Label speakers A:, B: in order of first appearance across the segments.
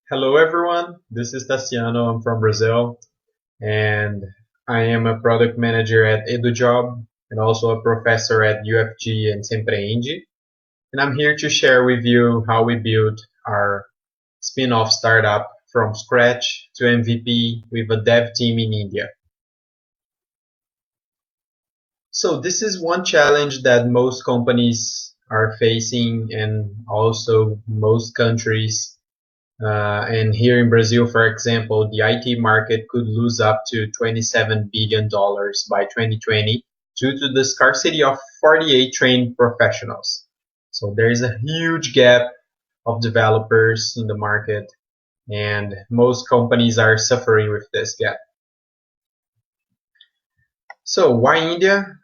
A: Hello everyone, this is Tassiano. I'm from Brazil and I am a product manager at EduJob and also a professor at UFG and Sempreende. And I'm here to share with you how we built our spin-off startup from scratch to MVP with a dev team in India. So this is one challenge that most companies are facing and also most countries. And here in Brazil, for example, the IT market could lose up to $27 billion by 2020 due to the scarcity of 48 trained professionals. So there is a huge gap of developers in the market, and most companies are suffering with this gap. So why India?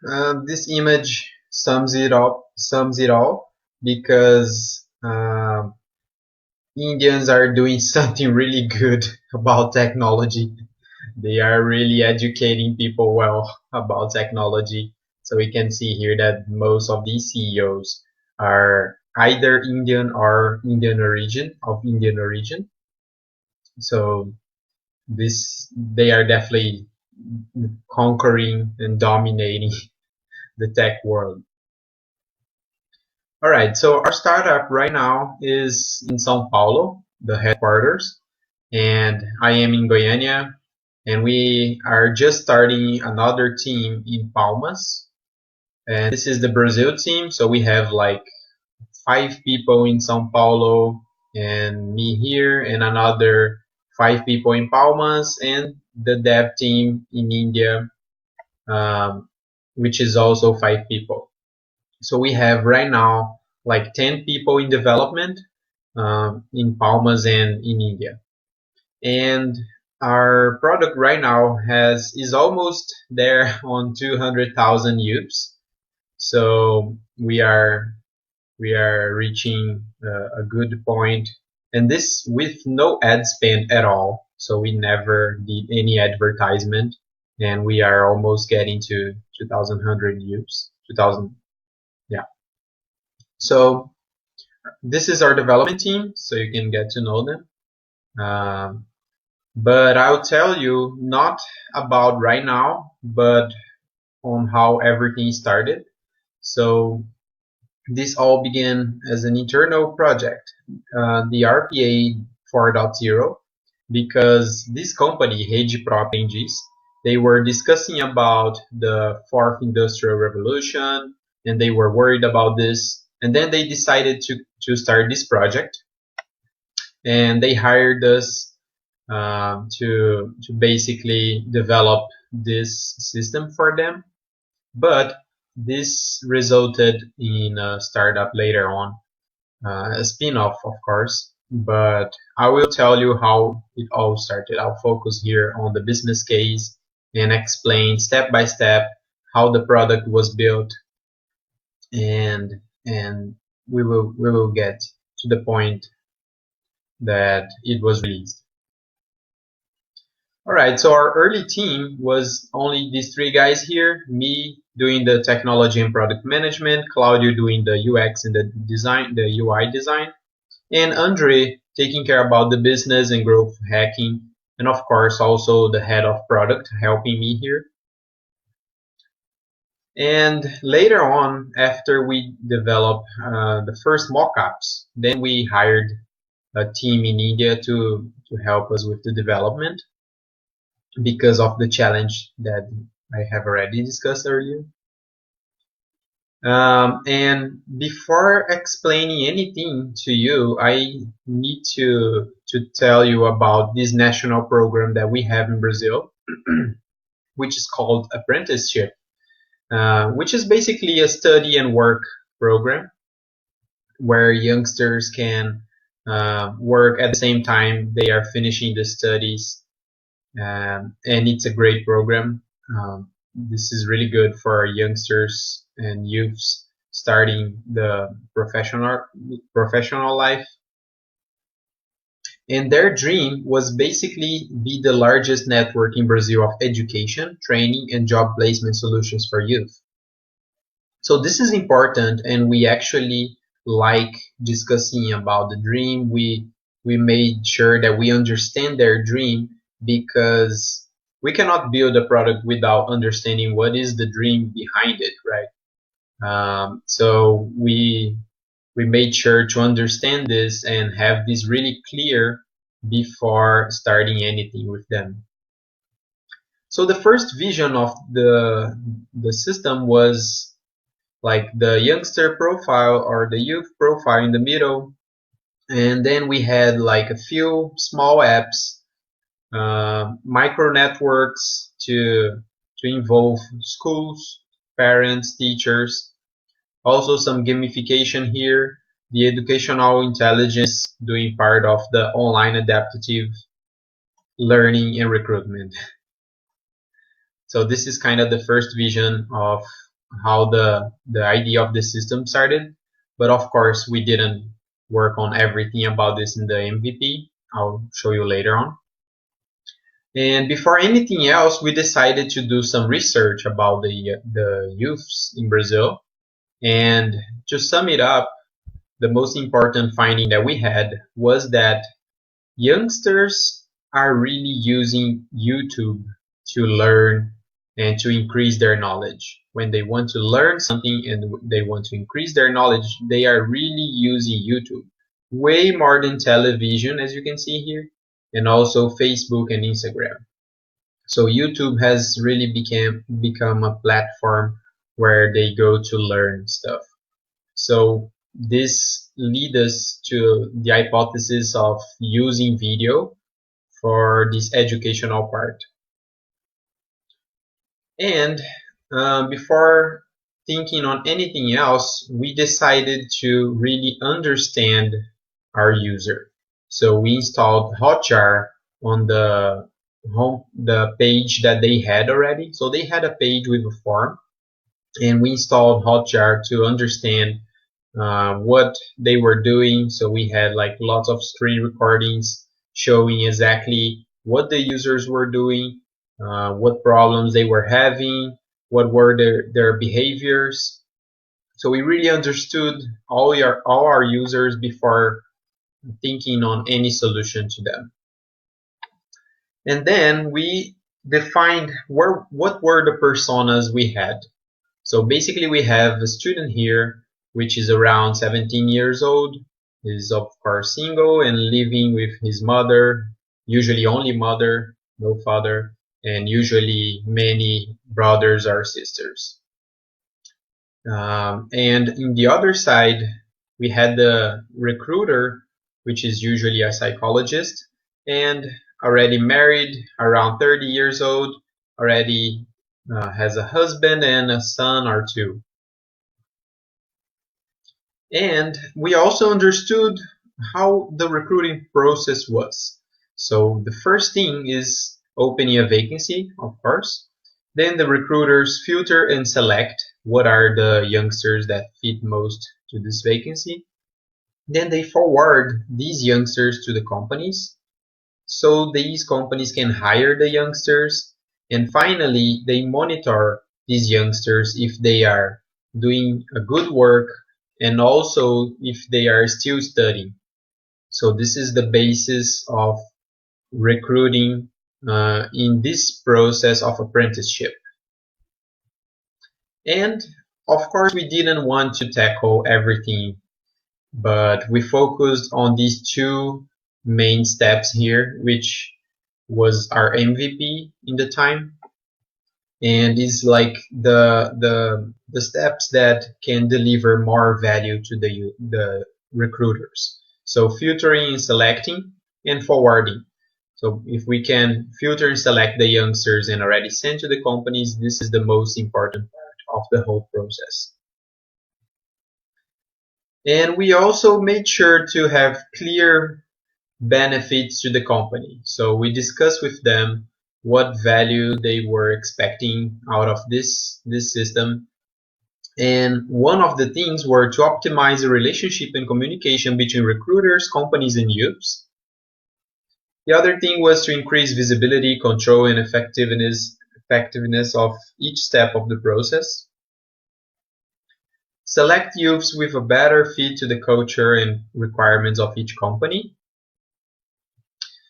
A: This image sums it all because Indians are doing something really good about technology. They are really educating people well about technology. So we can see here that most of these CEOs are either Indian or Indian origin. So they are definitely conquering and dominating the tech world. All right, so our startup right now is in São Paulo, the headquarters, and I am in Goiânia, and we are just starting another team in Palmas, and this is the Brazil team, so we have like 5 people in São Paulo, and me here, and another 5 people in Palmas, and the dev team in India, um, which is also 5 people. So we have right now like 10 people in development in Palmas and in India. And our product right now is almost there on 200,000 use. So we are reaching a good point, and this with no ad spend at all. So we never did any advertisement, and we are almost getting to 2,100 use. 2,000, yeah. So this is our development team, so you can get to know them. But I'll tell you not about right now, but on how everything started. So this all began as an internal project, the RPA 4.0, because this company, Rede Pro Aprendiz, they were discussing about the fourth industrial revolution, and they were worried about this. And then they decided to start this project, and they hired us to basically develop this system for them. But this resulted in a startup later on, a spin-off, of course. But I will tell you how it all started. I'll focus here on the business case and explain step by step how the product was built, and and we will get to the point that it was released. All right, so our early team was only these 3 guys here, me doing the technology and product management, Claudio doing the UX and the design, the UI design, and Andre taking care about the business and growth hacking, and of course also the head of product helping me here. And later on, after we developed the first mockups, then we hired a team in India to help us with the development because of the challenge that I have already discussed earlier. And before explaining anything to you, I need to tell you about this national program that we have in Brazil, which is called apprenticeship, which is basically a study and work program where youngsters can work at the same time they are finishing the studies, and it's a great program. This is really good for youngsters and youths starting the professional life. And their dream was basically be the largest network in Brazil of education, training, and job placement solutions for youth. So this is important, and we actually like discussing about the dream. We made sure that we understand their dream, because we cannot build a product without understanding what is the dream behind it, right? So we made sure to understand this and have this really clear before starting anything with them. So the first vision of the system was like the youngster profile or the youth profile in the middle, and then we had like a few small apps, micro networks to involve schools, parents, teachers, also some gamification here, the educational intelligence doing part of the online adaptive learning and recruitment. So this is kind of the first vision of how the idea of the system started. But of course, we didn't work on everything about this in the MVP. I'll show you later on. And before anything else, we decided to do some research about the youths in Brazil. And to sum it up, the most important finding that we had was that youngsters are really using YouTube to learn and to increase their knowledge. When they want to learn something and they want to increase their knowledge, they are really using YouTube. Way more than television, as you can see here, and also Facebook and Instagram. So YouTube has really become a platform where they go to learn stuff. So this leads us to the hypothesis of using video for this educational part. And before thinking on anything else, we decided to really understand our user. So we installed Hotjar on the page that they had already. So they had a page with a form, and we installed Hotjar to understand what they were doing. So we had like lots of screen recordings showing exactly what the users were doing, what problems they were having, what were their behaviors. So we really understood all our users before thinking on any solution to them. And then we defined what were the personas we had. So basically we have a student here which is around 17 years old, is of course single and living with his mother, usually only mother, no father, and usually many brothers or sisters. And in the other side, we had the recruiter, which is usually a psychologist, and already married, around 30 years old, already has a husband and a son or two. And we also understood how the recruiting process was. So the first thing is opening a vacancy, of course. Then the recruiters filter and select what are the youngsters that fit most to this vacancy. Then they forward these youngsters to the companies, so these companies can hire the youngsters. And finally, they monitor these youngsters if they are doing a good work and also if they are still studying. So this is the basis of recruiting in this process of apprenticeship. And of course, we didn't want to tackle everything, but we focused on these two main steps here, which was our MVP in the time, and is like the steps that can deliver more value to the recruiters. So filtering and selecting and forwarding. So if we can filter and select the youngsters and already send to the companies, this is the most important part of the whole process. And we also made sure to have clear benefits to the company. So we discussed with them what value they were expecting out of this system. And one of the things were to optimize the relationship and communication between recruiters, companies, and youths. The other thing was to increase visibility, control, and effectiveness of each step of the process. Select youths with a better fit to the culture and requirements of each company.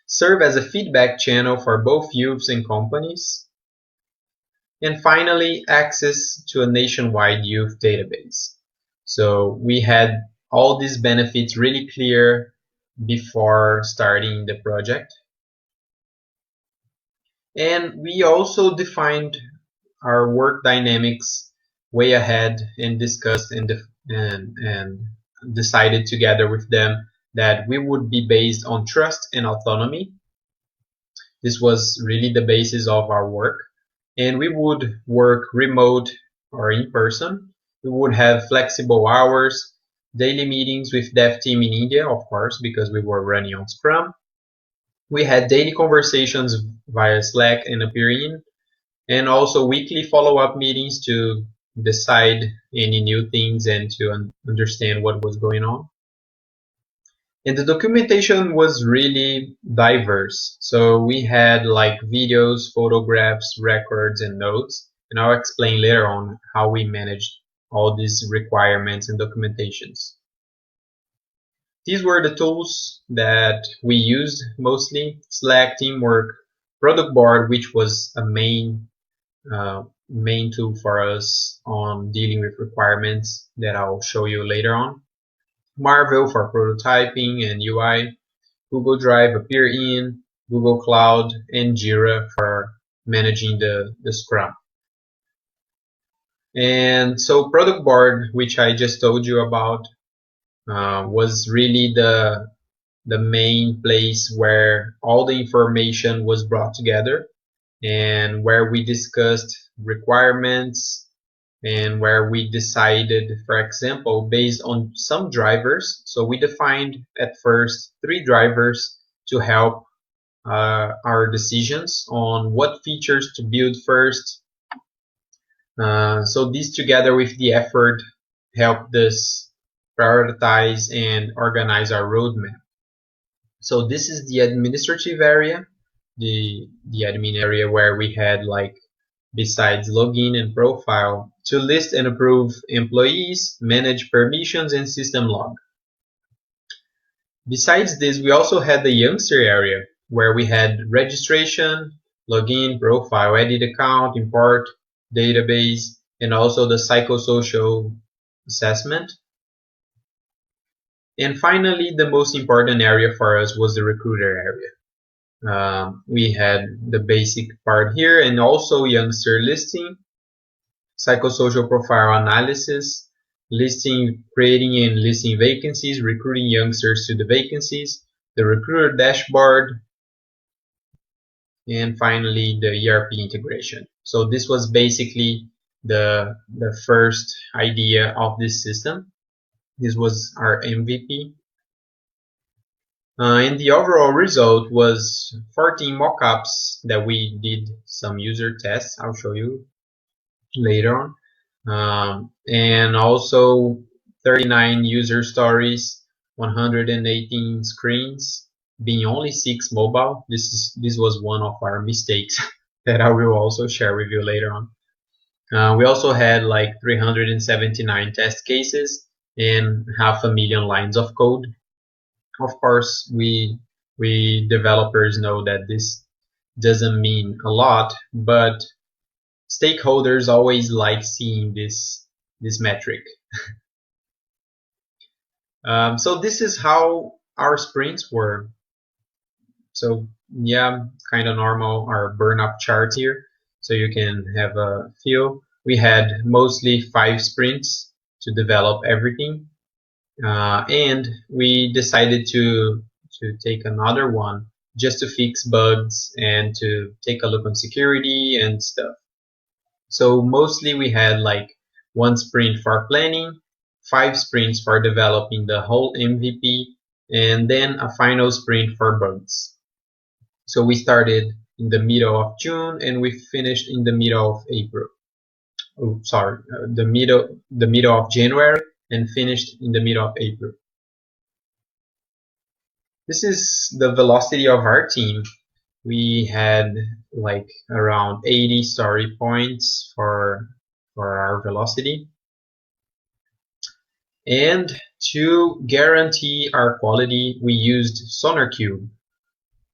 A: serve as a feedback channel for both youths and companies, and finally, access to a nationwide youth database. So we had all these benefits really clear before starting the project. And we also defined our work dynamics way ahead and discussed and decided together with them that we would be based on trust and autonomy. This was really the basis of our work. And we would work remote or in person. We would have flexible hours, daily meetings with dev team in India, of course, because we were running on Scrum. We had daily conversations via Slack and Appian, and also weekly follow-up meetings to decide any new things and to understand what was going on. And the documentation was really diverse. So we had like videos, photographs, records, and notes. And I'll explain later on how we managed all these requirements and documentations. These were the tools that we used mostly: Slack, Teamwork, Product Board, which was a main tool for us on dealing with requirements that I'll show you later on. Marvel for prototyping and UI, Google Drive, Appian, Google Cloud, and Jira for managing the Scrum. And so Product Board, which I just told you about, was really the main place where all the information was brought together and where we discussed requirements and where we decided, for example, based on some drivers. So we defined at first 3 drivers to help our decisions on what features to build first. So these together with the effort helped us prioritize and organize our roadmap. So this is the administrative area, the admin area where we had, like, besides login and profile, to list and approve employees, manage permissions, and system log. Besides this, we also had the youngster area where we had registration, login, profile, edit account, import, database, and also the psychosocial assessment. And finally, the most important area for us was the recruiter area. We had the basic part here and also youngster listing, psychosocial profile analysis, creating and listing vacancies, recruiting youngsters to the vacancies, the recruiter dashboard, and finally the ERP integration. So this was basically the first idea of this system. This was our MVP. And the overall result was 14 mockups that we did some user tests. I'll show you later on. And also 39 user stories, 118 screens, being only 6 mobile. This was one of our mistakes that I will also share with you later on. We also had like 379 test cases and 500,000 lines of code. Of course, we developers know that this doesn't mean a lot, but stakeholders always like seeing this metric. So this is how our sprints were. So yeah, kind of normal, our burn up charts here, so you can have a feel. We had mostly 5 sprints to develop everything, and we decided to take another one just to fix bugs and to take a look on security and stuff. So mostly we had like 1 sprint for planning, 5 sprints for developing the whole MVP, and then a final sprint for bugs. So we started in the middle of June and we finished in the middle of April. Oh, sorry, the middle of January and finished in the middle of April. This is the velocity of our team. We had like around 80 story points for our velocity. And to guarantee our quality, we used SonarQube.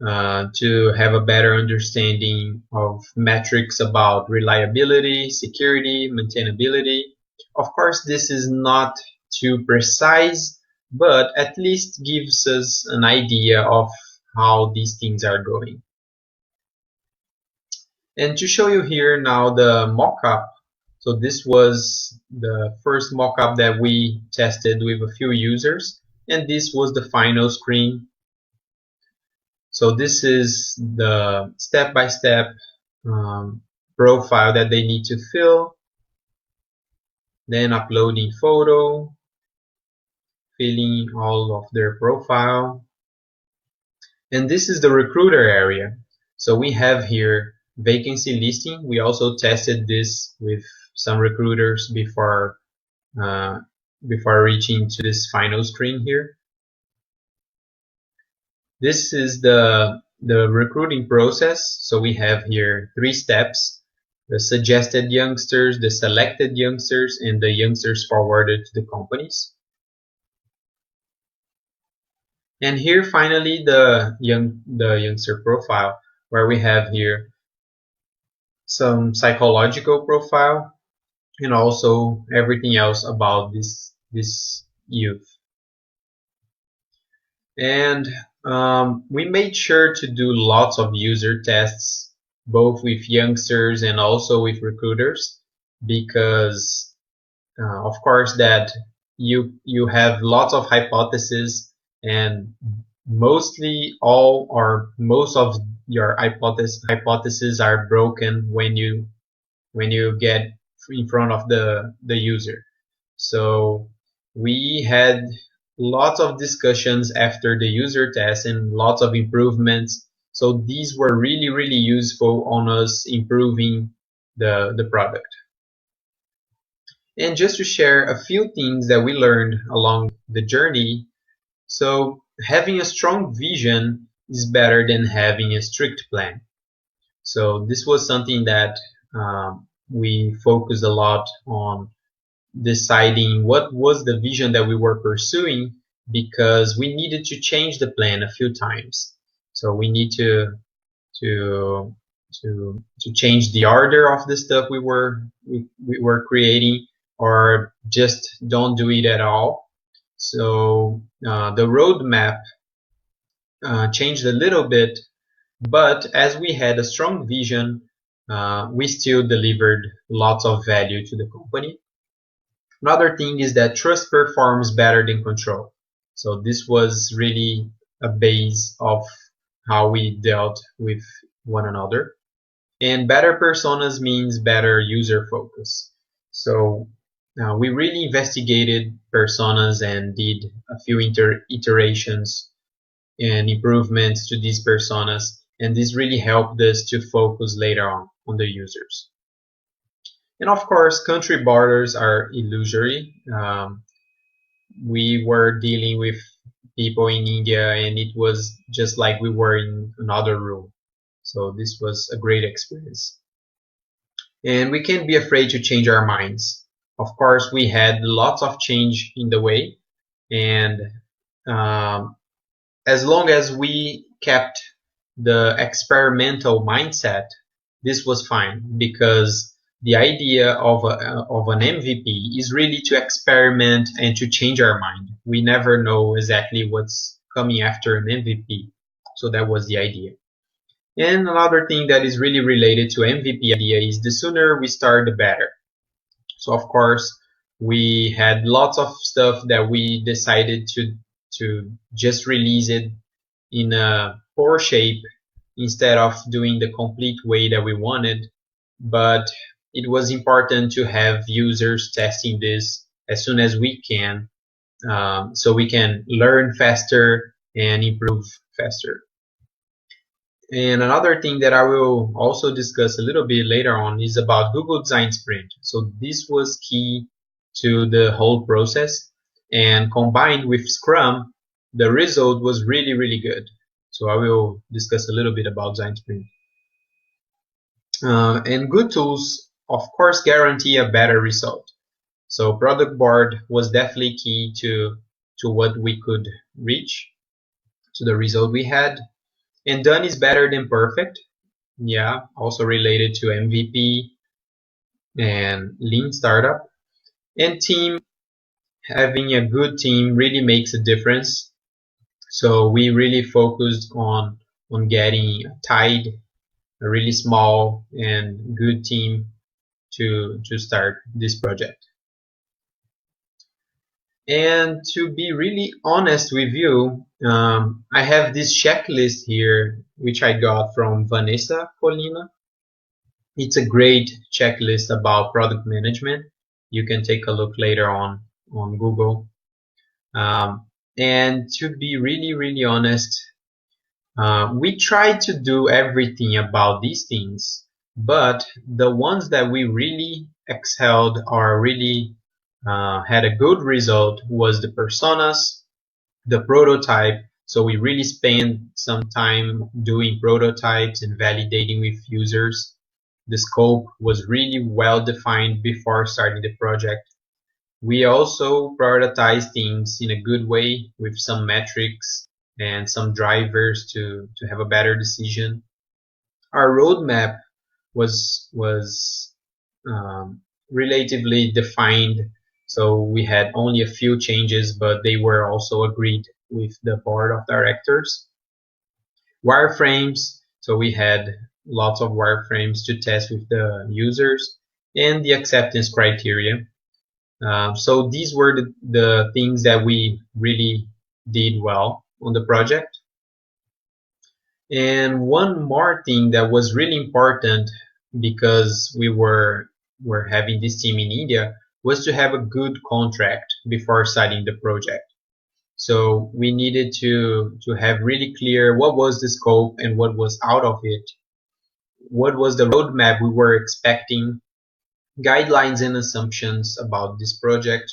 A: to have a better understanding of metrics about reliability, security, maintainability. Of course, this is not too precise, but at least gives us an idea of how these things are going. And to show you here now the mockup, so this was the first mockup that we tested with a few users, and this was the final screen. So this is the step-by-step profile that they need to fill, then uploading photo, filling all of their profile, and this is the recruiter area. So we have here vacancy listing. We also tested this with some recruiters uh, before reaching to this final screen here. This is the recruiting process. So we have here 3 steps: the suggested youngsters, the selected youngsters, and the youngsters forwarded to the companies. And here finally the youngster profile, where we have here some psychological profile and also everything else about this youth. And we made sure to do lots of user tests, both with youngsters and also with recruiters, because of course that you have lots of hypotheses, and mostly all or most of your hypotheses are broken when you get in front of the user. So we had lots of discussions after the user test and lots of improvements. So these were really useful on us improving the product. And just to share a few things that we learned along the journey, so having a strong vision is better than having a strict plan. So this was something that we focused a lot on deciding what was the vision that we were pursuing, because we needed to change the plan a few times. So we need to change the order of the stuff we were creating, or just don't do it at all. So the roadmap changed a little bit, but as we had a strong vision, we still delivered lots of value to the company. Another thing is that trust performs better than control. So this was really a base of how we dealt with one another. And better personas means better user focus. So we really investigated personas and did a few iterations and improvements to these personas, and this really helped us to focus later on the users. And of course, country borders are illusory. We were dealing with people in India, and it was just like we were in another room. So this was a great experience. And we can't be afraid to change our minds. Of course, we had lots of change in the way, and um, as long as we kept the experimental mindset, this was fine, because the idea of an MVP is really to experiment and to change our mind. We never know exactly what's coming after an MVP. So that was the idea. And another thing that is really related to MVP idea is the sooner we start, the better. So of course, we had lots of stuff that we decided to just release it in a poor shape instead of doing the complete way that we wanted. But it was important to have users testing this as soon as we can, so we can learn faster and improve faster. And another thing that I will also discuss a little bit later on is about Google Design Sprint. So this was key to the whole process, and combined with Scrum, the result was really good. So I will discuss a little bit about Design Sprint. And good tools, of course, guarantee a better result. So product board was definitely key to what we could reach, to the result we had. And done is better than perfect. Yeah, also related to MVP and lean startup. And team, having a good team really makes a difference. So we really focused on getting a tight, a really small and good team to start this project. And to be really honest with you, I have this checklist here, which I got from Vanessa Colina. It's a great checklist about product management. You can take a look later on Google. Um, and to be really, really honest, we try to do everything about these things, but the ones that we really excelled or really had a good result was the personas, the prototype. So we really spent some time doing prototypes and validating with users. The scope was really well defined before starting the project. We also prioritize things in a good way with some metrics and some drivers to have a better decision. Our roadmap was relatively defined, so we had only a few changes, but they were also agreed with the board of directors. Wireframes, so we had lots of wireframes to test with the users, and the acceptance criteria. So these were the things that we really did well on the project. And one more thing that was really important, because we were having this team in India, was to have a good contract before starting the project. So we needed to have really clear what was the scope and what was out of it, what was the roadmap we were expecting, guidelines and assumptions about this project,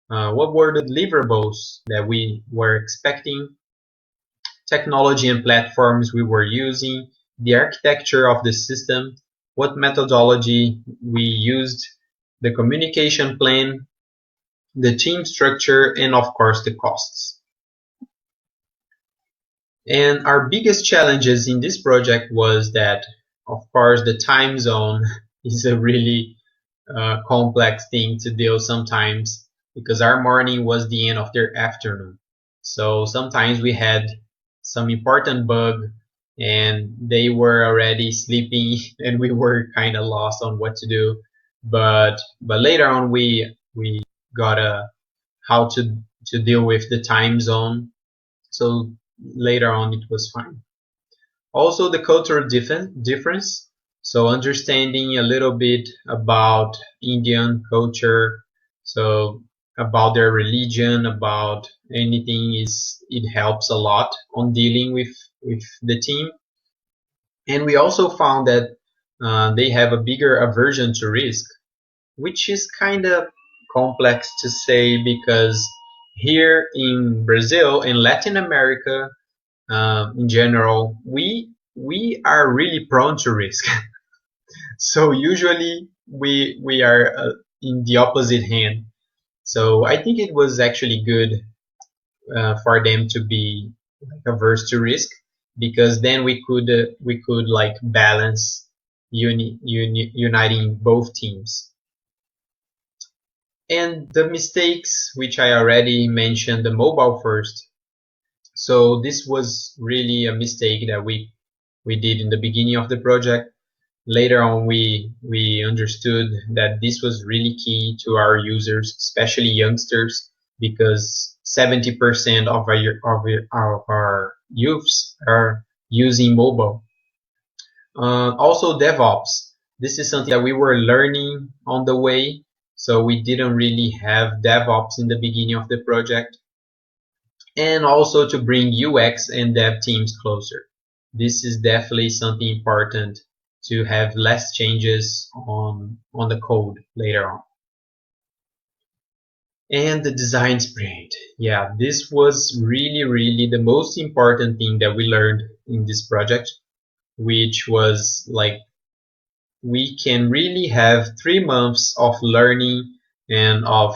A: what were the deliverables that we were expecting, technology and platforms we were using, the architecture of the system, what methodology we used, the communication plan, the team structure, and of course the costs. And our biggest challenges in this project was that, of course, the time zone is a really complex thing to deal sometimes, because our morning was the end of their afternoon. So sometimes we had some important bug and they were already sleeping and we were kind of lost on what to do. But later on we got a how to deal with the time zone. So later on it was fine. Also the cultural difference. So understanding a little bit about Indian culture, so about their religion, about anything, is it helps a lot on dealing with the team. And we also found that they have a bigger aversion to risk, which is kind of complex to say, because here in Brazil, in Latin America, in general, we are really prone to risk. So usually we are in the opposite hand. So I think it was actually good for them to be averse to risk, because then we could like balance uniting both teams. And the mistakes, which I already mentioned, the mobile first. So this was really a mistake that we did in the beginning of the project. Later on, we understood that this was really key to our users, especially youngsters, because 70% of our youths are using mobile. Also, DevOps. This is something that we were learning on the way, so we didn't really have DevOps in the beginning of the project. And also to bring UX and dev teams closer. This is definitely something important, to have less changes on the code later on. And the design sprint. Yeah, this was really, really the most important thing that we learned in this project, which was like we can really have 3 months of learning and of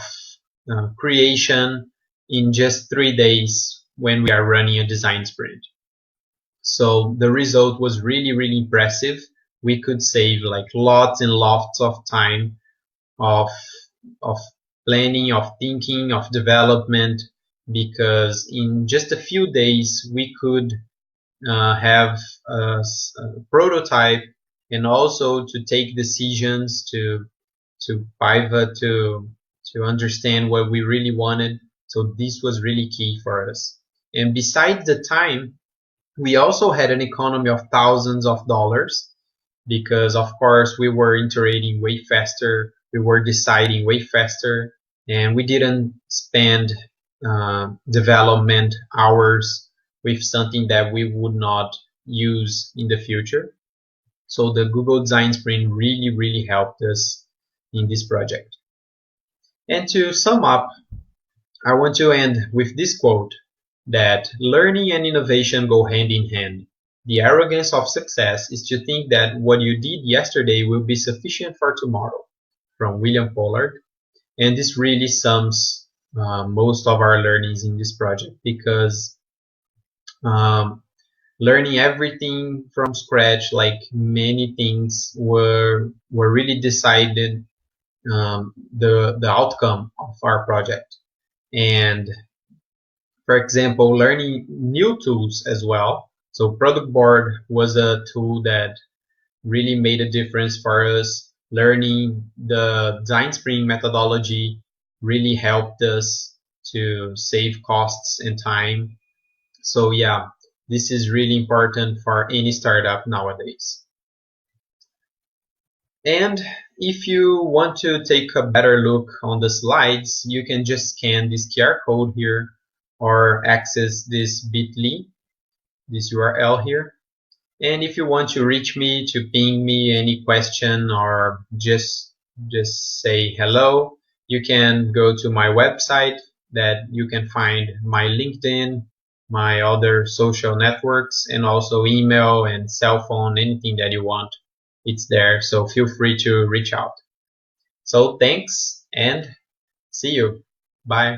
A: creation in just 3 days when we are running a design sprint. So the result was really impressive. We could save like lots and lots of time of of planning, of thinking, of development, because in just a few days we could have a prototype, and also to take decisions, to pivot, to understand what we really wanted. So this was really key for us. And besides the time, we also had an economy of thousands of dollars, because of course we were iterating way faster, we were deciding way faster, and we didn't spend development hours with something that we would not use in the future. So the Google Design Sprint really helped us in this project. And to sum up, I want to end with this quote, that learning and innovation go hand in hand. The arrogance of success is to think that what you did yesterday will be sufficient for tomorrow, from William Pollard. And this really sums most of our learnings in this project, because um, learning everything from scratch, like many things, were really decided the outcome of our project. And for example, learning new tools as well. So product board was a tool that really made a difference for us. Learning the design sprint methodology really helped us to save costs and time. So yeah, this is really important for any startup nowadays. And if you want to take a better look on the slides, you can just scan this QR code here, or access this bit.ly, this URL here. And if you want to reach me, to ping me any question, or just say hello, you can go to my website, that you can find my LinkedIn, my other social networks, and also email and cell phone, anything that you want, it's there. So feel free to reach out. So thanks, and see you. Bye.